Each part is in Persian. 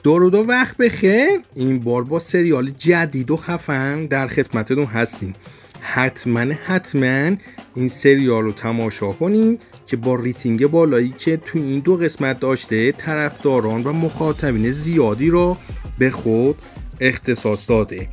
درود و وقت بخیر. این بار با سریال جدید و خفن در خدمتتون هستیم. حتما این سریال رو تماشا کنیم که با ریتینگ بالایی که تو این 2 قسمت داشته طرفداران و مخاطبین زیادی رو به خود اختصاص داده.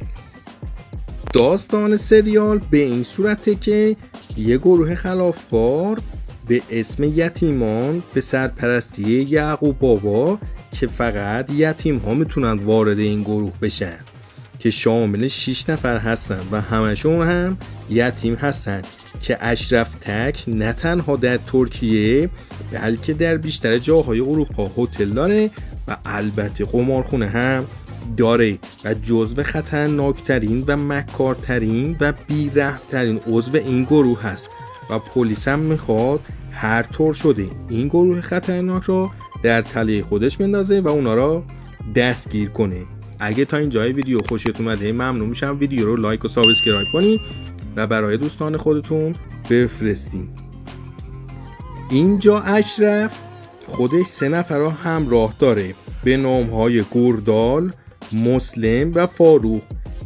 داستان سریال به این صورته که یه گروه خلافکار به اسم یتیمان به سرپرستی یعقوب بابا که فقط یتیم ها میتونن وارد این گروه بشن که شامل 6 نفر هستن و همشون هم یتیم هستن که اشرف تک نه تنها در ترکیه بلکه در بیشتر جاهای اروپا هتل داره و البته قمارخونه هم داره و جزو خطرناکترین و مکارترین و بی‌رحم‌ترین عضو این گروه هست و پلیس هم میخواد هر طور شده این گروه خطرناک رو در تله خودش بندازه و اونا رو دستگیر کنه. اگه تا اینجای ویدیو خوشتون اومده ممنون میشم ویدیو رو لایک و سابسکرایب کنین و برای دوستان خودتون بفرستین. اینجا اشرف خودش 3 نفر رو همراه داره به نامهای گردال، مسلم و فاروق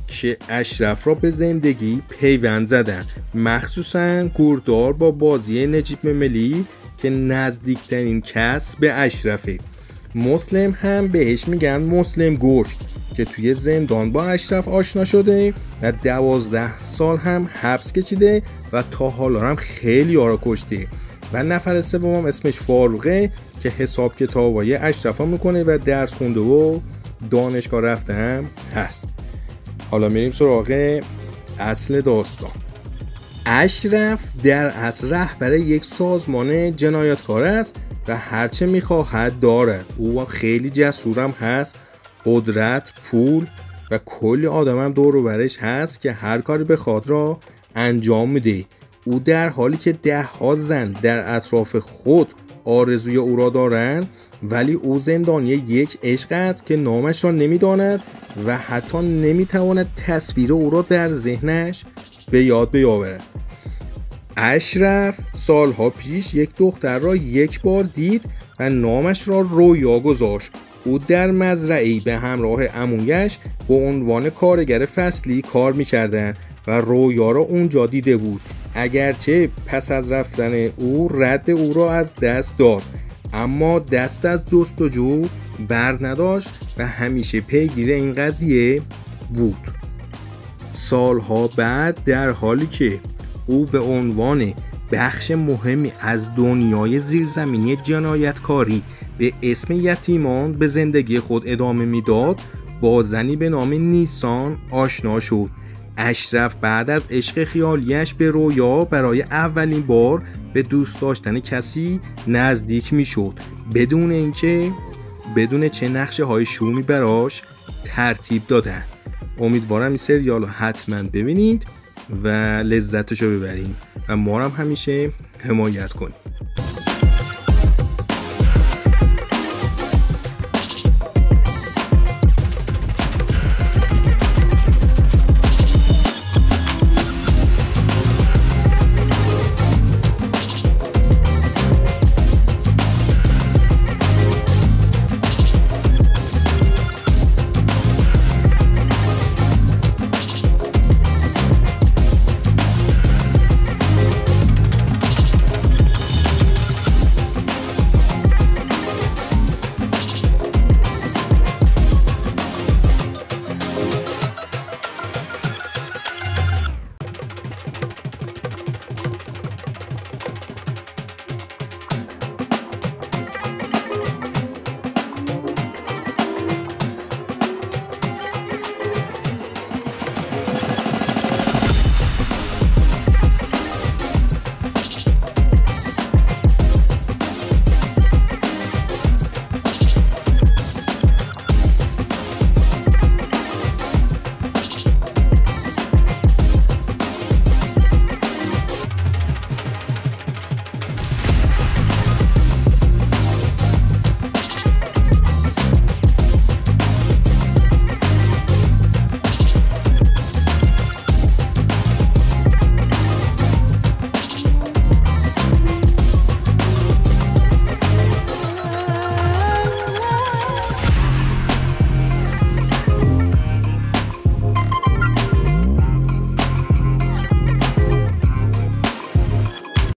که اشرف را به زندگی پیوند زدن. مخصوصا گردال با بازی نجیب مملی که نزدیکترین کس به اشرفه. مسلم هم بهش میگن مسلم گرگ که توی زندان با اشرف آشنا شده و 12 سال هم حبس کشیده و تا حالا هم خیلی ها را کشته. و نفر سوم اسمش فاروقه که حساب کتابای اشرف ها میکنه و درس خونده و دانشگاه رفته هم هست. حالا میریم سراغ اصل داستان. اشرف در اصل رهبر یک سازمان جنایتکار است و هرچه میخواهد دارد. او خیلی جسورم هست، قدرت، پول و کلی آدم هم دور و برش هست که هر کاری بخواد را انجام میده. او در حالی که 10 ها زن در اطراف خود آرزوی او را دارند ولی او زندانی یک عشق است که نامش را نمیداند و حتی نمیتواند تصویر او را در ذهنش به یاد بیاورد. اشرف سالها پیش یک دختر را یک بار دید و نامش را رویا گذاشت. او در مزرعه‌ای به همراه عمویش به عنوان کارگر فصلی کار می‌کردند و رویا را اونجا دیده بود. اگرچه پس از رفتن او رد او را از دست داد اما دست از جستجو بر نداشت و همیشه پیگیر این قضیه بود. سالها بعد در حالی که او به عنوان بخش مهمی از دنیای زیرزمینی جنایتکاری به اسم یتیمان به زندگی خود ادامه میداد با زنی به نام نیسان آشنا شد. اشرف بعد از عشق خیالیش به رویا برای اولین بار به دوست داشتن کسی نزدیک میشد بدون چه نقشه های شومی براش ترتیب دادن. امیدوارم این سریال رو حتما ببینید و لذتشو ببرید و ما رو هم همیشه حمایت کنید.